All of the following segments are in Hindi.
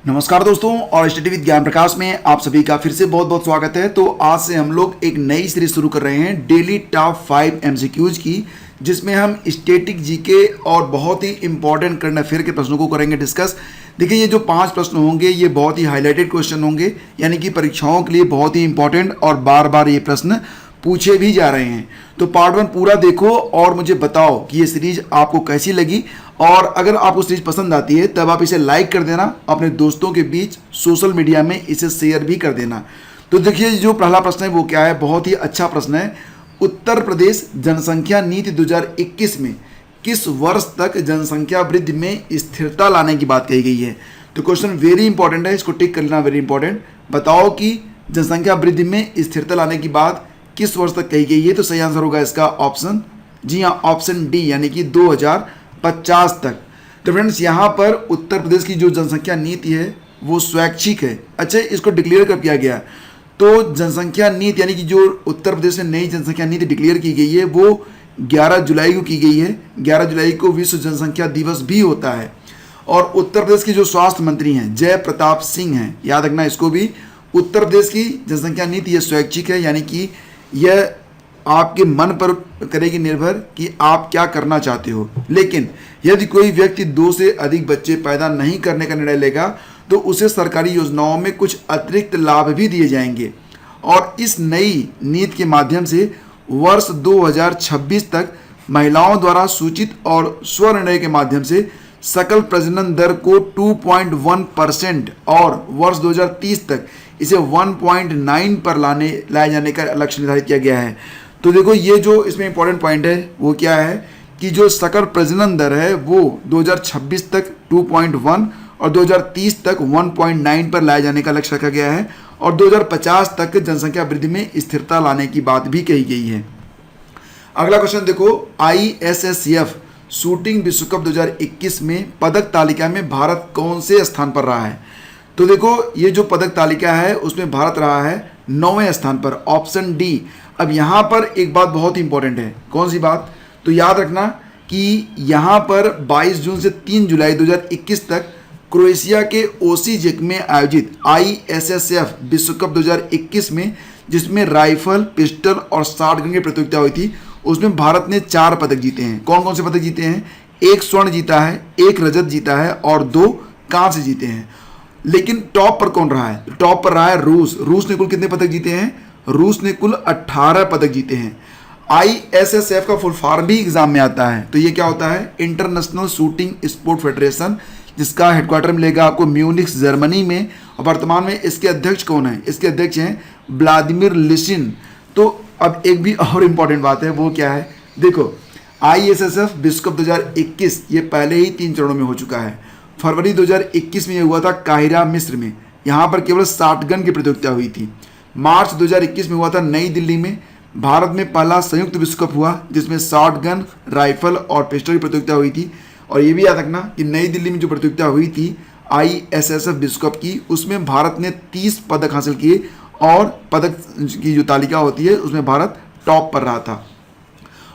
नमस्कार दोस्तों, और स्टडी विद ज्ञान प्रकाश में आप सभी का फिर से बहुत बहुत स्वागत है। तो आज से हम लोग एक नई सीरीज शुरू कर रहे हैं डेली टॉप 5 एमसीक्यूज की, जिसमें हम स्टैटिक जीके और बहुत ही इंपॉर्टेंट करंट अफेयर के प्रश्नों को करेंगे डिस्कस। देखिए, ये जो 5 प्रश्न होंगे ये बहुत ही हाईलाइटेड क्वेश्चन होंगे, यानी कि परीक्षाओं के लिए बहुत ही इंपॉर्टेंट और बार बार ये प्रश्न पूछे भी जा रहे हैं। तो पार्ट 1 पूरा देखो और मुझे बताओ कि ये सीरीज आपको कैसी लगी, और अगर आपको सीरीज पसंद आती है तब आप इसे लाइक कर देना, अपने दोस्तों के बीच सोशल मीडिया में इसे शेयर भी कर देना। तो देखिए, जो पहला प्रश्न है वो क्या है, बहुत ही अच्छा प्रश्न है। उत्तर प्रदेश जनसंख्या नीति 2021 में किस वर्ष तक जनसंख्या वृद्धि में स्थिरता लाने की बात कही गई है। तो क्वेश्चन वेरी इंपॉर्टेंट है, इसको टिक कर लेना, वेरी इंपॉर्टेंट। बताओ कि जनसंख्या वृद्धि में स्थिरता लाने की बात किस वर्ष तक कही गई है। तो सही आंसर होगा इसका ऑप्शन, जी हाँ, ऑप्शन डी, यानी कि 2050 तक। तो फ्रेंड्स, यहाँ पर उत्तर प्रदेश की जो जनसंख्या नीति है वो स्वैच्छिक है। अच्छा, इसको डिक्लेयर कब किया गया? तो जनसंख्या नीति यानी कि जो उत्तर प्रदेश में नई जनसंख्या नीति डिक्लेयर की गई है वो 11 जुलाई को की गई है। 11 जुलाई को विश्व जनसंख्या दिवस भी होता है। और उत्तर प्रदेश के जो स्वास्थ्य मंत्री हैं जय प्रताप सिंह हैं, याद रखना इसको भी। उत्तर प्रदेश की जनसंख्या नीति यह स्वैच्छिक है, यानी कि यह आपके मन पर करेगी निर्भर कि आप क्या करना चाहते हो। लेकिन यदि कोई व्यक्ति 2 से अधिक बच्चे पैदा नहीं करने का निर्णय लेगा तो उसे सरकारी योजनाओं में कुछ अतिरिक्त लाभ भी दिए जाएंगे। और इस नई नीति के माध्यम से वर्ष 2026 तक महिलाओं द्वारा सूचित और स्वनिर्णय के माध्यम से सकल प्रजनन दर को 2.1% और वर्ष 2030 तक इसे 1.9 पर लाए जाने का लक्ष्य निर्धारित किया गया है। तो देखो, ये जो इसमें इंपॉर्टेंट पॉइंट है वो क्या है कि जो सकल प्रजनन दर है वो 2026 तक 2.1 और 2030 तक 1.9 पर लाए जाने का लक्ष्य रखा गया है। और 2050 तक जनसंख्या वृद्धि में स्थिरता लाने की बात भी कही गई है। अगला क्वेश्चन देखो, ISSF शूटिंग विश्व कप 2021 में पदक तालिका में भारत कौन से स्थान पर रहा है। तो देखो, ये जो पदक तालिका है उसमें भारत रहा है 9वें स्थान पर, ऑप्शन डी। अब यहाँ पर एक बात बहुत इंपॉर्टेंट है, कौन सी बात? तो याद रखना कि यहाँ पर 22 जून से 3 जुलाई 2021 तक क्रोएशिया के ओसीजेक में आयोजित ISSF विश्व कप 2021 में, जिसमें राइफल, पिस्टल और शॉटगन की प्रतियोगिता हुई थी, उसमें भारत ने 4 पदक जीते हैं। कौन कौन से पदक जीते हैं? 1 स्वर्ण जीता है, 1 रजत जीता है और 2 कांस्य जीते हैं। लेकिन टॉप पर कौन रहा है? टॉप पर रहा है रूस। रूस ने कुल कितने पदक जीते हैं? रूस ने कुल 18 पदक जीते हैं। ISSF का फुल फॉर्म भी एग्जाम में आता है। तो ये क्या होता है? इंटरनेशनल शूटिंग स्पोर्ट फेडरेशन, जिसका हेडक्वार्टर मिलेगा आपको म्यूनिख जर्मनी में। और वर्तमान में इसके अध्यक्ष कौन है? इसके अध्यक्ष हैं व्लादिमीर लिसिन। तो अब एक भी और इम्पॉर्टेंट बात है, वो क्या है? देखो, ISSF विश्व कप 2021 ये पहले ही 3 चरणों में हो चुका है। फरवरी 2021 में ये हुआ था काहिरा, मिस्र में। यहाँ पर केवल शॉटगन की प्रतियोगिता हुई थी। मार्च 2021 में हुआ था नई दिल्ली में। भारत में पहला संयुक्त विश्व कप हुआ जिसमें शॉटगन, राइफल और पिस्टल की प्रतियोगिता हुई थी। और ये भी याद रखना कि नई दिल्ली में जो प्रतियोगिता हुई थी ISSF विश्व कप की, उसमें भारत ने 30 पदक हासिल किए और पदक की जो तालिका होती है उसमें भारत टॉप पर रहा था।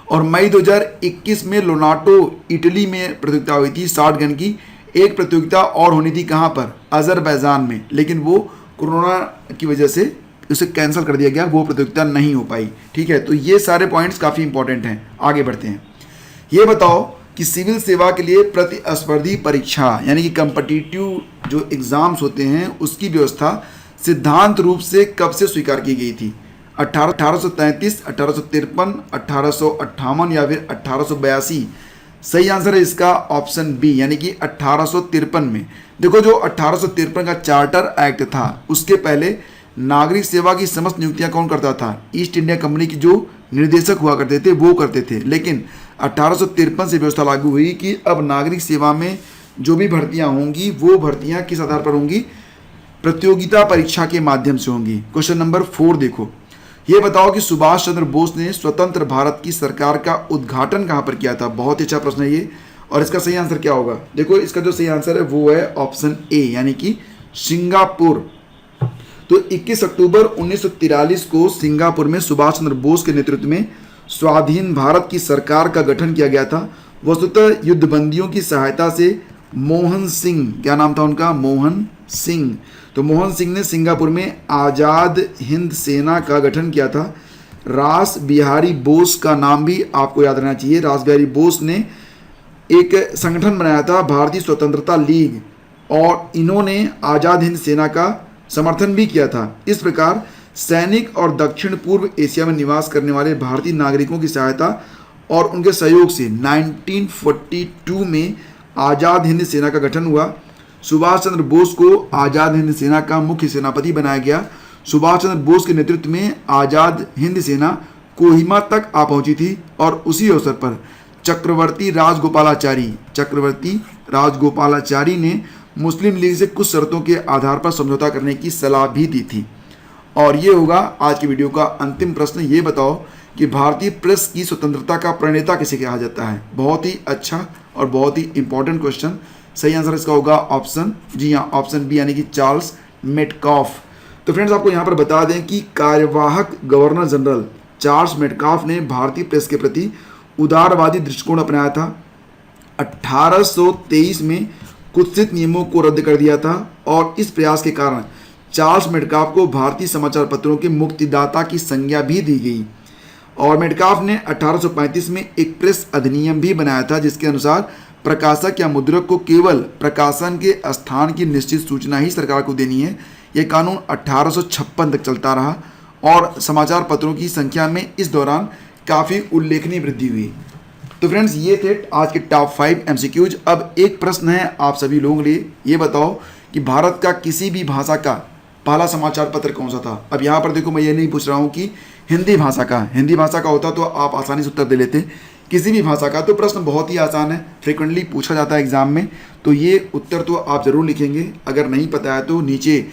और मई 2021 में लोनाटो, इटली में प्रतियोगिता हुई थी शॉटगन की। एक प्रतियोगिता और होनी थी, कहाँ पर? अजरबैजान में, लेकिन वो कोरोना की वजह से उसे कैंसिल कर दिया गया, वो प्रतियोगिता नहीं हो पाई। ठीक है, तो ये सारे पॉइंट्स काफ़ी इंपॉर्टेंट हैं। आगे बढ़ते हैं। ये बताओ कि सिविल सेवा के लिए प्रतिस्पर्धी परीक्षा यानी कि कम्पिटिटिव जो एग्ज़ाम्स होते हैं उसकी व्यवस्था सिद्धांत रूप से कब से स्वीकार की गई थी? 1833, 1853, 1858 या फिर 1882? सही आंसर है इसका ऑप्शन बी, यानी कि 1853 में। देखो, जो 1853 का चार्टर एक्ट था उसके पहले नागरिक सेवा की समस्त नियुक्तियां कौन करता था? ईस्ट इंडिया कंपनी की जो निर्देशक हुआ करते थे वो करते थे। लेकिन 1853 से व्यवस्था लागू हुई कि अब नागरिक सेवा में जो भी भर्तियां होंगी वो भर्तियां किस आधार पर होंगी? प्रतियोगिता परीक्षा के माध्यम से होंगी। क्वेश्चन नंबर 4 देखो, ये बताओ कि सुभाष चंद्र बोस ने स्वतंत्र भारत की सरकार का उद्घाटन कहाँ पर किया था? बहुत ही अच्छा प्रश्न है ये, और इसका सही आंसर क्या होगा? देखो, इसका जो सही आंसर है वो है ऑप्शन ए, यानी कि सिंगापुर। तो 21 अक्टूबर 1943 को सिंगापुर में सुभाष चंद्र बोस के नेतृत्व में स्वाधीन भारत की सरकार का गठन किया गया था। वस्तुतः युद्धबंदियों की सहायता से मोहन सिंह, क्या नाम था उनका? मोहन सिंह। तो मोहन सिंह ने सिंगापुर में आज़ाद हिंद सेना का गठन किया था। रास बिहारी बोस का नाम भी आपको याद रहना चाहिए। रास बिहारी बोस ने एक संगठन बनाया था भारतीय स्वतंत्रता लीग, और इन्होंने आज़ाद हिंद सेना का समर्थन भी किया था। इस प्रकार सैनिक और दक्षिण पूर्व एशिया में निवास करने वाले भारतीय नागरिकों की सहायता और उनके सहयोग से 1942 में आज़ाद हिंद सेना का गठन हुआ। सुभाष चंद्र बोस को आज़ाद हिंद सेना का मुख्य सेनापति बनाया गया। सुभाष चंद्र बोस के नेतृत्व में आज़ाद हिंद सेना कोहिमा तक आ पहुंची थी, और उसी अवसर पर चक्रवर्ती राजगोपालाचारी ने मुस्लिम लीग से कुछ शर्तों के आधार पर समझौता करने की सलाह भी दी थी। और ये होगा आज की वीडियो का अंतिम प्रश्न। ये बताओ कि भारतीय प्रेस की स्वतंत्रता का प्रणेता किसे कहा जाता है? बहुत ही अच्छा और बहुत ही इंपॉर्टेंट क्वेश्चन। सही आंसर इसका होगा ऑप्शन, जी हाँ, ऑप्शन बी, यानी कि चार्ल्स मेटकाफ। तो फ्रेंड्स, आपको यहाँ पर बता दें कि कार्यवाहक गवर्नर जनरल चार्ल्स मेटकाफ ने भारतीय प्रेस के प्रति उदारवादी दृष्टिकोण अपनाया था। 1823 में कुत्सित नियमों को रद्द कर दिया था, और इस प्रयास के कारण चार्ल्स मेटकाफ को भारतीय समाचार पत्रों के मुक्तिदाता की संज्ञा भी दी गई। और मेटकाफ ने 1835 में एक प्रेस अधिनियम भी बनाया था, जिसके अनुसार प्रकाशक या मुद्रक को केवल प्रकाशन के स्थान की निश्चित सूचना ही सरकार को देनी है। यह कानून 1856 तक चलता रहा, और समाचार पत्रों की संख्या में इस दौरान काफ़ी उल्लेखनीय वृद्धि हुई। तो फ्रेंड्स, ये थे आज के टॉप 5 MCQs। अब एक प्रश्न है आप सभी लोगों के लिए, ये बताओ कि भारत का किसी भी भाषा का पहला समाचार पत्र कौन सा था? अब यहाँ पर देखो, मैं ये नहीं पूछ रहा हूँ कि हिंदी भाषा का होता तो आप आसानी से उत्तर दे लेते। किसी भी भाषा का, तो प्रश्न बहुत ही आसान है, फ्रिक्वेंटली पूछा जाता है एग्जाम में, तो ये उत्तर तो आप ज़रूर लिखेंगे। अगर नहीं पता है तो नीचे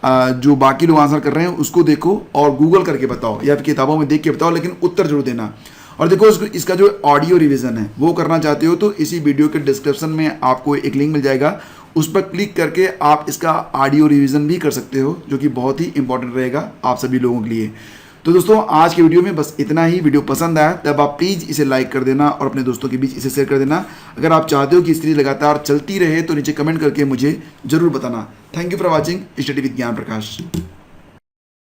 जो बाकी लोग आंसर कर रहे हैं उसको देखो और गूगल करके बताओ, या फिर किताबों में देख के बताओ, लेकिन उत्तर जरूर देना। और देखो, इसका जो ऑडियो रिवीजन है वो करना चाहते हो तो इसी वीडियो के डिस्क्रिप्शन में आपको एक लिंक मिल जाएगा, उस पर क्लिक करके आप इसका ऑडियो रिवीजन भी कर सकते हो, जो कि बहुत ही इंपॉर्टेंट रहेगा आप सभी लोगों के लिए। तो दोस्तों, आज के वीडियो में बस इतना ही। वीडियो पसंद आया तब आप प्लीज़ इसे लाइक कर देना और अपने दोस्तों के बीच इसे शेयर कर देना। अगर आप चाहते हो कि इस सीरीज लगातार चलती रहे तो नीचे कमेंट करके मुझे जरूर बताना। Thank you for watching study with ज्ञान प्रकाश।